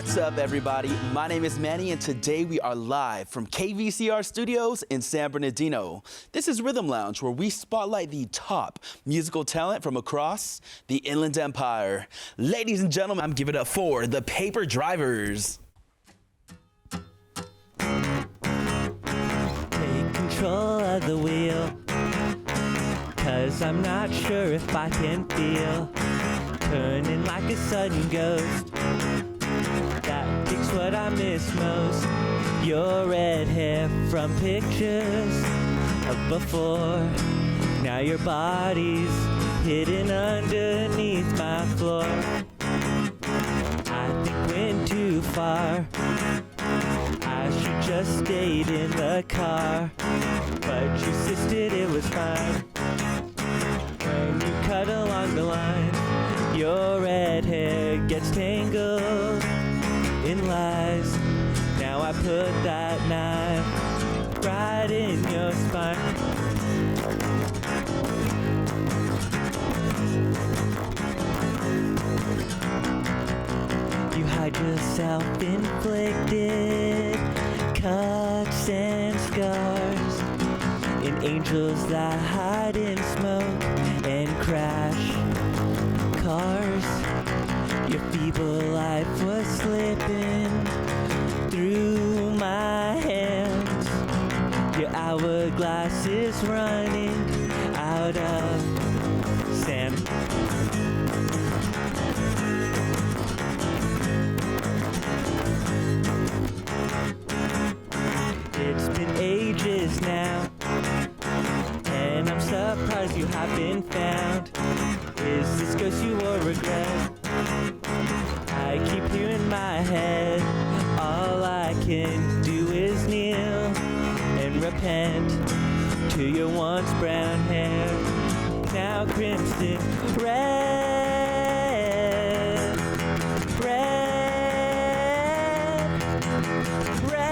What's up, everybody? My name is Manny, and today we are live from KVCR Studios in San Bernardino. This is Rhythm Lounge, where we spotlight the top musical talent from across the Inland Empire. Ladies and gentlemen, I'm giving it up for the Paper Drivers. Take control of the wheel, 'cause I'm not sure if I can feel turning like a sudden ghost. That picks what I miss most. Your red hair from pictures of before. Now your body's hidden underneath my floor. I think went too far. I should just stayed in the car, but you insisted it was fine. When you cut along the line, your red hair gets tangled in lies. Now I put that knife right in your spine. You hide your self-inflicted cuts and scars in angels that hide in smoke and crash cars. Your feeble life was slipping through my hands. Your hourglass is running out of sand. It's been ages now, and I'm surprised you haven't found. Is this ghost you will regret? I keep hearing my head. All I can do is kneel and repent to your once brown hair, now crimson red, red, red.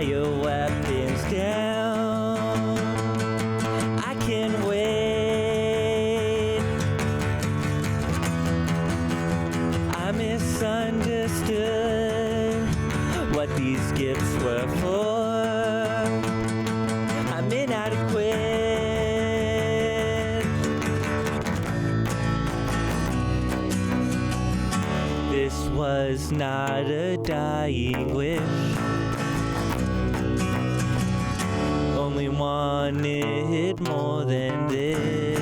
Your weapons down. I can wait. I misunderstood what these gifts were for. I'm inadequate. This was not a dying wish. Only wanted more than this.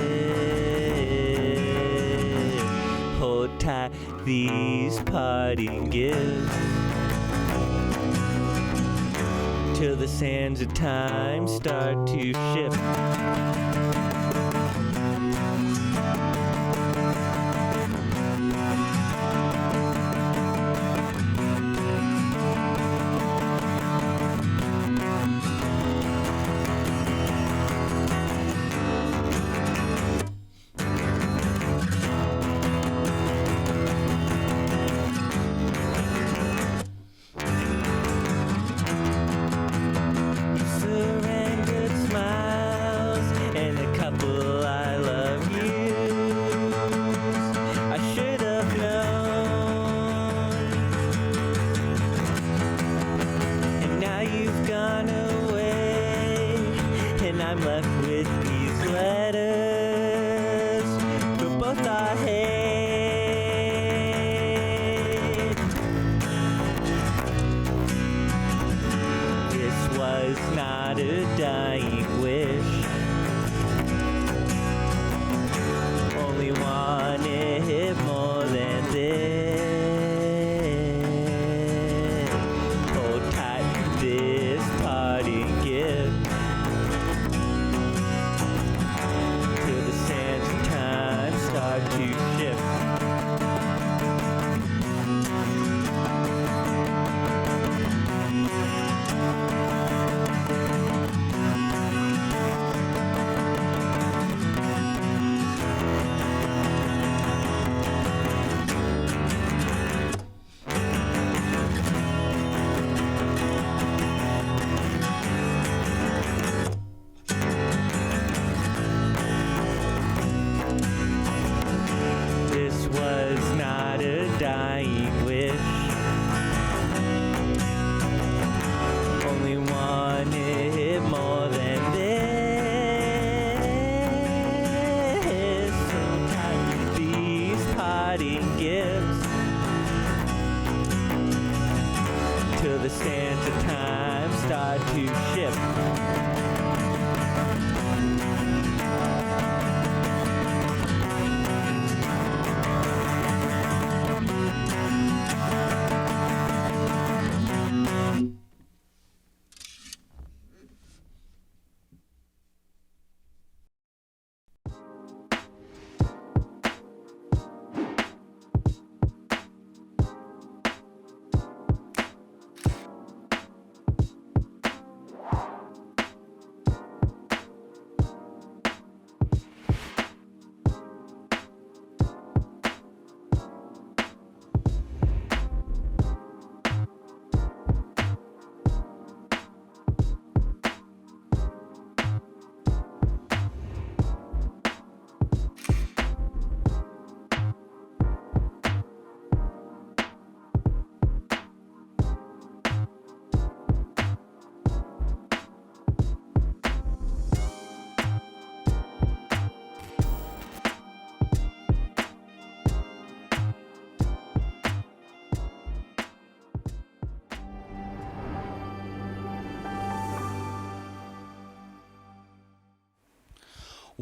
Hold tight these parting gifts till the sands of time start to shift.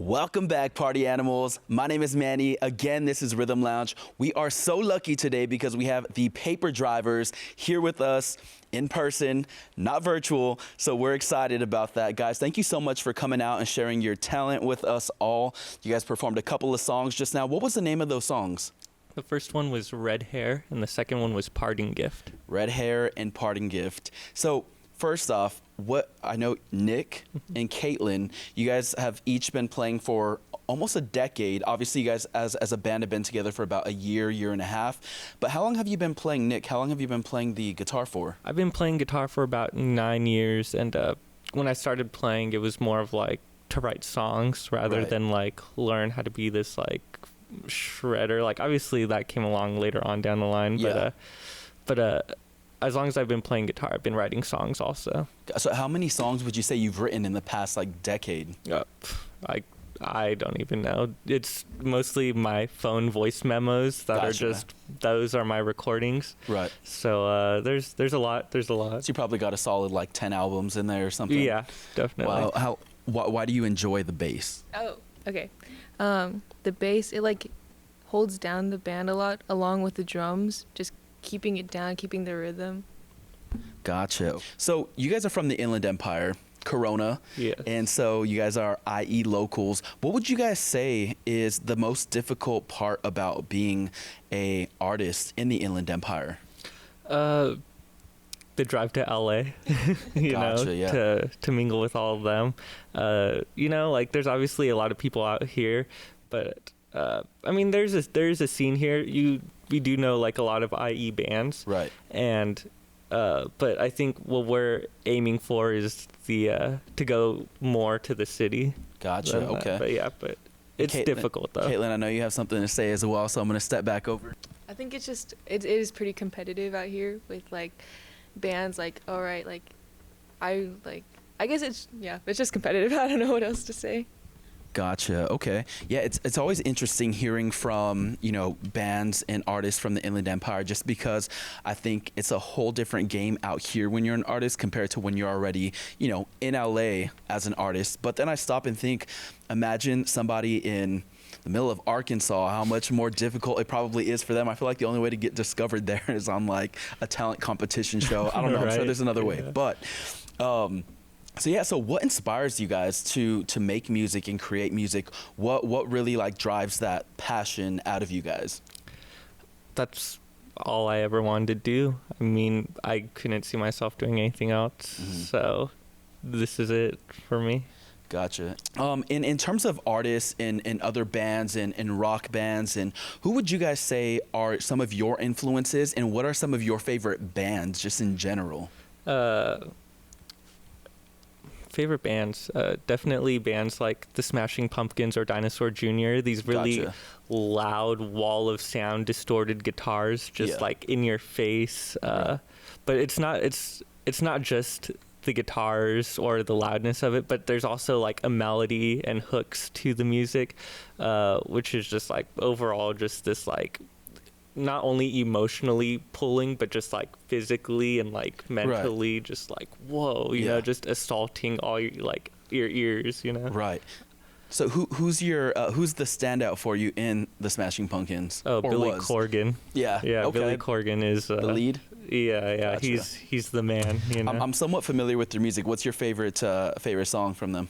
Welcome back, party animals. My name is Manny. Again, this is Rhythm Lounge. We are so lucky today because we have the Paper Drivers here with us in person, not virtual. So we're excited about that. Guys, thank you so much for coming out and sharing your talent with us all. You guys performed a couple of songs just now. What was the name of those songs? The first one was Red Hair, and the second one was Parting Gift. Red Hair and Parting Gift. So first off, what I know Nick and Caitlin, you guys have each been playing for almost a decade. Obviously, you guys as a band have been together for about a year and a half. But how long have you been playing, Nick? How long have you been playing the guitar for? I've been playing guitar for about 9 years, and when I started playing, it was more of like to write songs rather Right. than like learn how to be this like shredder. Like obviously that came along later on down the line, Yeah. but as long as I've been playing guitar, I've been writing songs also. So how many songs would you say you've written in the past like decade? I don't even know. It's mostly my phone voice memos that are Gotcha. just those are my recordings. Right. So there's a lot. There's a lot. So you probably got a solid like 10 albums in there or something. Yeah, definitely. Wow. Why do you enjoy the bass? Oh, okay. The bass, it like holds down the band a lot along with the drums, just keeping it down, keeping the rhythm. Gotcha. So you guys are from the Inland Empire, Corona. Yes. And so you guys are IE locals. What would you guys say is the most difficult part about being a artist in the Inland Empire? The drive to LA, you Gotcha, know, yeah. to mingle with all of them. You know, like there's obviously a lot of people out here, but I mean, there's a scene here. We do know like a lot of IE bands, Right. and but I think what we're aiming for is the to go more to the city. Gotcha. than that. Okay. But yeah, but it's Caitlin- difficult though. Caitlin, I know you have something to say as well, so I'm going to step back over. I think it's just it is pretty competitive out here with like bands like all right, like I guess it's just competitive. I don't know what else to say. Gotcha. Okay. Yeah, it's always interesting hearing from, you know, bands and artists from the Inland Empire, just because I think it's a whole different game out here when you're an artist compared to when you're already, you know, in LA as an artist. But then I stop and think, imagine somebody in the middle of Arkansas, how much more difficult it probably is for them. I feel like the only way to get discovered there is on like a talent competition show. I don't know. I'm sure Right. there's another way. Yeah. But so what inspires you guys to make music and create music? What really like drives that passion out of you guys? That's all I ever wanted to do. I mean, I couldn't see myself doing anything else, so this is it for me. Gotcha. In terms of artists and other bands and rock bands, and who would you guys say are some of your influences, and what are some of your favorite bands just in general? Favorite bands, definitely bands like the Smashing Pumpkins or Dinosaur Jr. These really Gotcha. loud wall of sound, distorted guitars, just Yeah. like in your face. Right. But it's not just the guitars or the loudness of it, but there's also like a melody and hooks to the music, which is just like overall just this like not only emotionally pulling, but just like physically and like mentally, just like whoa, you know, Yeah. just assaulting all your ears, you know. Right. So who's the standout for you in the Smashing Pumpkins? Oh, Or Billy was? Corgan. Yeah. Yeah, Okay. Billy Corgan is The lead. Yeah, Gotcha. he's the man. You know. I'm somewhat familiar with their music. What's your favorite song from them?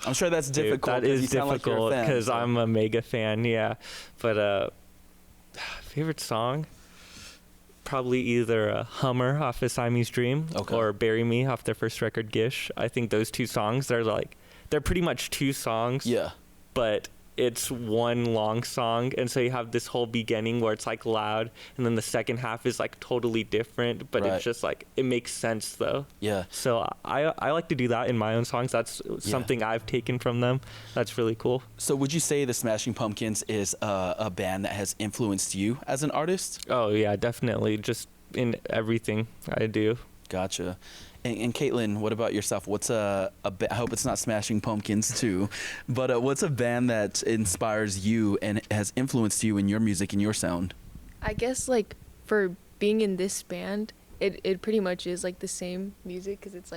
I'm sure that's difficult. That 'cause you is sound like you're a difficult fan, because so- I'm a mega fan. Yeah, but favorite song, probably either Hummer off of Siamese Dream Okay. or Bury Me off their first record Gish. I think those two songs, they're pretty much two songs. Yeah. But it's one long song, and so you have this whole beginning where it's like loud, and then the second half is like totally different, but Right. it's just like it makes sense though. Yeah. So I like to do that in my own songs. That's something I've taken from them. That's really cool. So would you say the Smashing Pumpkins is a band that has influenced you as an artist? Oh yeah, definitely. Just in everything I do. Gotcha. And Caitlin, what about yourself? What's I hope it's not Smashing Pumpkins too, but what's a band that inspires you and has influenced you in your music and your sound? I guess like for being in this band, it pretty much is like the same music because it's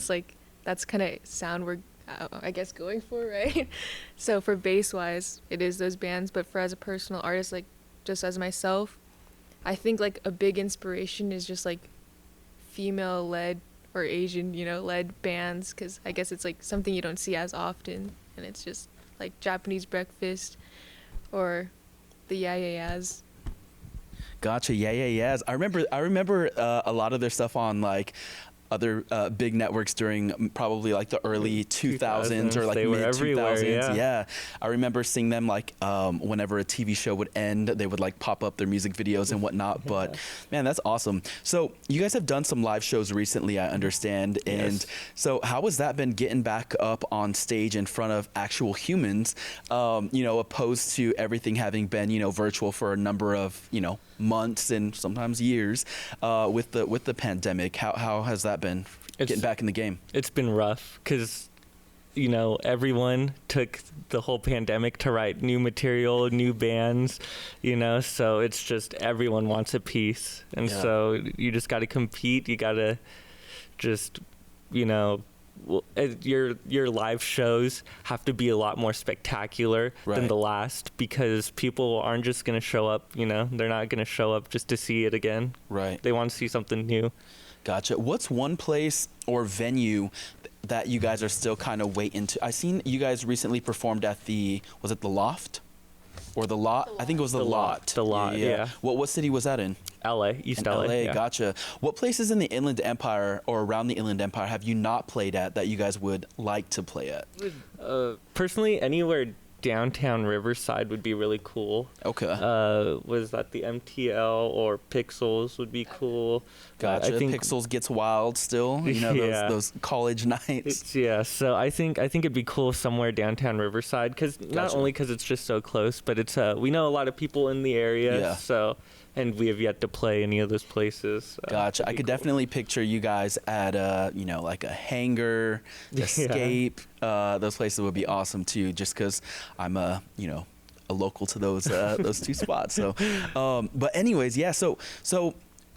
like that's kind of sound I guess going for, right? So for bass wise, it is those bands, but for as a personal artist, like just as myself, I think like a big inspiration is just like female led or Asian, led bands, because I guess it's like something you don't see as often, and it's just like Japanese Breakfast or the Yeah Yeah Yeahs. Gotcha. Yeah, yeah, yes. I remember a lot of their stuff on like other big networks during probably like the early 2000s or like They were mid everywhere, 2000s. yeah. I remember seeing them like whenever a TV show would end, they would like pop up their music videos and whatnot. But man, that's awesome. So you guys have done some live shows recently, I understand. And Yes. so how has that been getting back up on stage in front of actual humans, opposed to everything having been, virtual for a number of, months and sometimes years with the pandemic? How has that been getting back in the game? It's been rough because, everyone took the whole pandemic to write new material, new bands, so it's just everyone wants a piece. And Yeah. so you just got to compete. You got to just, your live shows have to be a lot more spectacular than Right. the last, because people aren't just going to show up, they're not going to show up just to see it again. Right. They want to see something new. Gotcha. What's one place or venue that you guys are still kind of waiting to? I seen you guys recently performed at was it the Loft? Or the Lot? I think it was the Lot. The Lot, yeah. What city was that in? LA, East In LA. LA, yeah. gotcha. What places in the Inland Empire or around the Inland Empire have you not played at that you guys would like to play at? Personally, anywhere downtown Riverside would be really cool. Okay. Was that the MTL or Pixels would be cool. Gotcha. I think Pixels gets wild still. Yeah. Those college nights. So I think it'd be cool somewhere downtown Riverside, because not Gotcha. only because it's just so close, but it's we know a lot of people in the area. Yeah. So, and we have yet to play any of those places. So Gotcha. it'd I be could cool. definitely picture you guys at like a Hangar, Yeah. Escape. Those places would be awesome too, just because I'm a local to those two spots. So, but anyways, yeah. So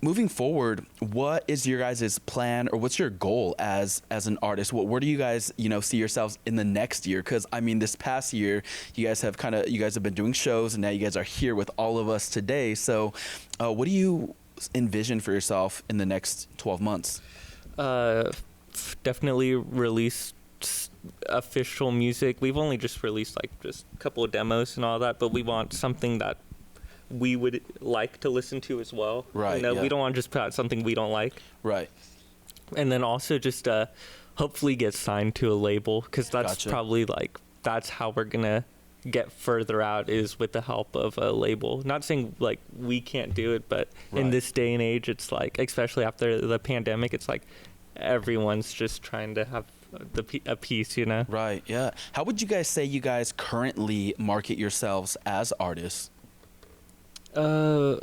moving forward, what is your guys' plan, or what's your goal as an artist? Where do you guys see yourselves in the next year? Because I mean, this past year, you guys have been doing shows, and now you guys are here with all of us today. So, what do you envision for yourself in the next 12 months? Definitely release official music. We've only just released like just a couple of demos and all that, but we want something that we would like to listen to as well. Right, yeah. We don't want to just put out something we don't like. Right. And then also just hopefully get signed to a label, because that's Gotcha. probably like that's how we're gonna get further out, is with the help of a label. Not saying like we can't do it, but in Right. this day and age, it's like, especially after the pandemic, it's like everyone's just trying to have a piece, Right. Yeah. How would you guys say you guys currently market yourselves as artists? I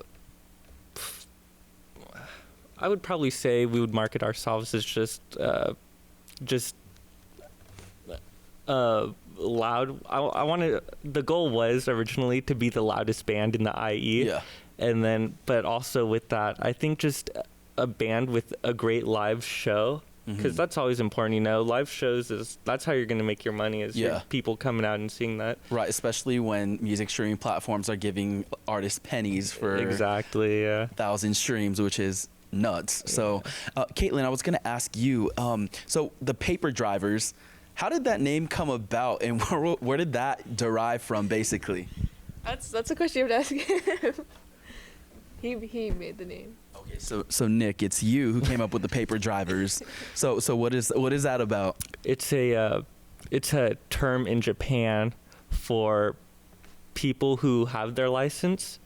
would probably say we would market ourselves as just loud. I wanted, the goal was originally to be the loudest band in the IE. Yeah. And then, but also with that, I think just a band with a great live show, because that's always important, live shows that's how you're going to make your money, is your Yeah. people coming out and seeing that. Right, especially when music streaming platforms are giving artists pennies for Exactly, yeah. 1,000 streams, which is nuts. So, Caitlin, I was going to ask you, so the Paper Drivers, how did that name come about, and where did that derive from, basically? That's a question you have to ask him. He made the name. Okay, so Nick, it's you who came up with the Paper Drivers. So what is that about? It's a term in Japan for people who have their license,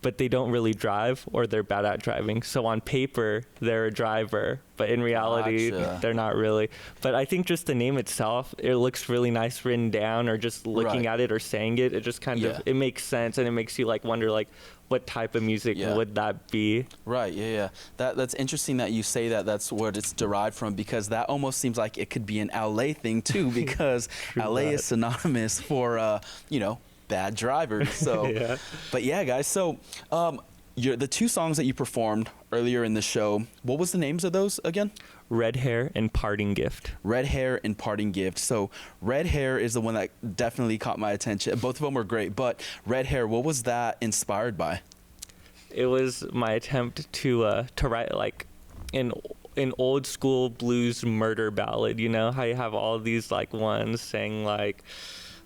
but they don't really drive, or they're bad at driving. So on paper, they're a driver, but in reality, Gotcha. they're not really. But I think just the name itself, it looks really nice written down, or just looking Right. at it or saying it. It just kind Yeah. of, it makes sense, and it makes you like wonder like, what type of music Yeah. would that be? Right, yeah. That's interesting that you say that that's where it's derived from, because that almost seems like it could be an LA thing too, because LA that. is synonymous for bad drivers. So Yeah. but yeah, guys, so the two songs that you performed earlier in the show, what was the names of those again? Red Hair and Parting Gift. Red Hair and Parting Gift. So Red Hair is the one that definitely caught my attention. Both of them were great, but Red Hair, what was that inspired by? It was my attempt to write like an old school blues murder ballad. You know how you have all these like ones saying like,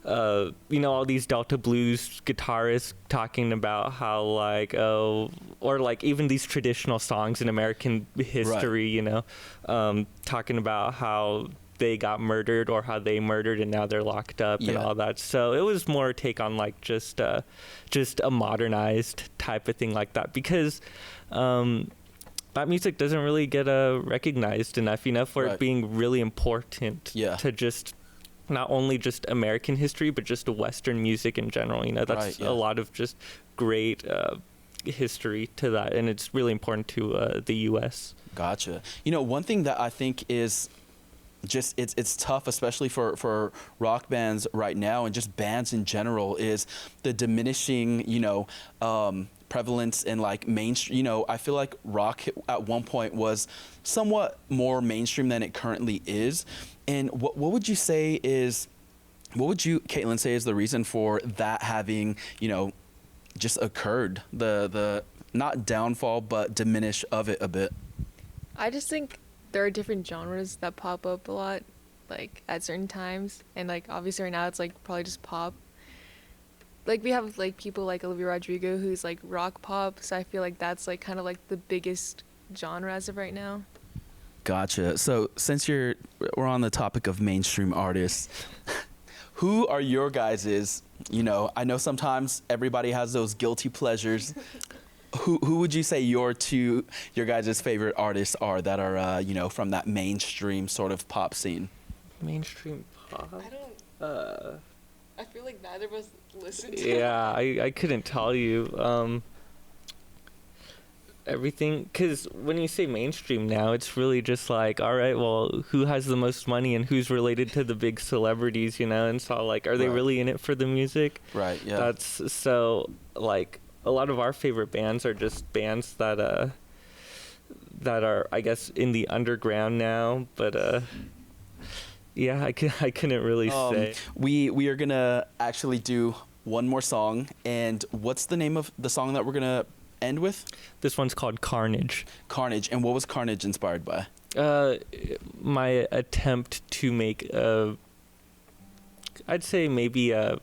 all these Delta blues guitarists talking about how like, or like even these traditional songs in American history, right. Talking about how they got murdered or how they murdered and now they're locked up and all that. So it was more take on like just a modernized type of thing like that, because that music doesn't really get recognized enough, for right. it being really important to just not only just American history, but just Western music in general. That's right, a lot of just great history to that, and it's really important to the U.S. Gotcha. One thing that I think is just it's tough, especially for rock bands right now and just bands in general, is the diminishing prevalence in like mainstream. I feel like rock at one point was somewhat more mainstream than it currently is. And what would you say is, what would you, Caitlin, say is the reason for that having just occurred, the not downfall but diminish of it a bit? I just think there are different genres that pop up a lot, like at certain times, and like obviously right now it's like probably just pop. Like we have like people like Olivia Rodrigo who's like rock pop, so I feel like that's like kind of like the biggest genre as of right now. Gotcha. So since we're on the topic of mainstream artists, who are your guys's? I know sometimes everybody has those guilty pleasures. Who would you say your guys' favorite artists are that are from that mainstream sort of pop scene? Mainstream pop? I don't. I feel like neither of us listen to. Yeah, I couldn't tell you. Everything, because when you say mainstream now, it's really just like, all right, well, who has the most money and who's related to the big celebrities, and so like, are they right. really in it for the music? Right. Yeah. That's so like a lot of our favorite bands are just bands that are, I guess, in the underground now, but yeah, I couldn't really say. We are gonna actually do one more song, and what's the name of the song that we're gonna end with? This one's called Carnage. Carnage. And what was Carnage inspired by? My attempt to make I'd say maybe a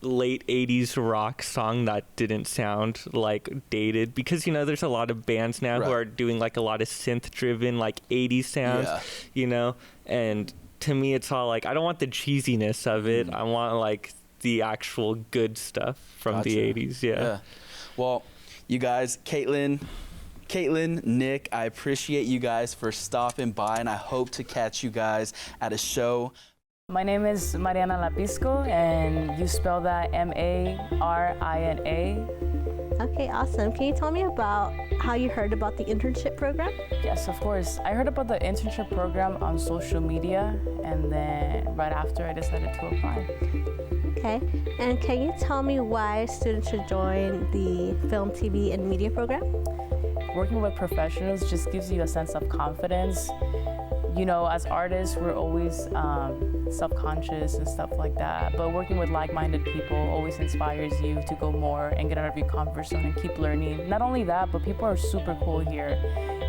late 80s rock song that didn't sound like dated, because there's a lot of bands now right. who are doing like a lot of synth driven like 80s sounds, and to me it's all like, I don't want the cheesiness of it. I want like the actual good stuff from Gotcha. the 80s. Yeah. Well, you guys, Caitlin, Nick, I appreciate you guys for stopping by, and I hope to catch you guys at a show. My name is Mariana Lapisco, and you spell that Marina. Okay, awesome. Can you tell me about how you heard about the internship program? Yes, of course. I heard about the internship program on social media, and then right after I decided to apply. Okay, and can you tell me why students should join the film, TV, and media program? Working with professionals just gives you a sense of confidence. As artists, we're always self-conscious and stuff like that, but working with like-minded people always inspires you to go more and get out of your comfort zone and keep learning. Not only that, but people are super cool here.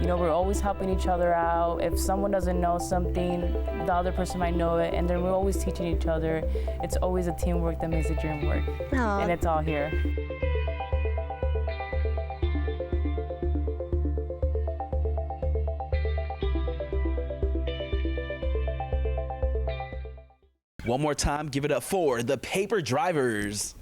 We're always helping each other out. If someone doesn't know something, the other person might know it, and then we're always teaching each other. It's always a teamwork that makes the dream work. Aww. And it's all here. One more time, give it up for the Paper Drivers.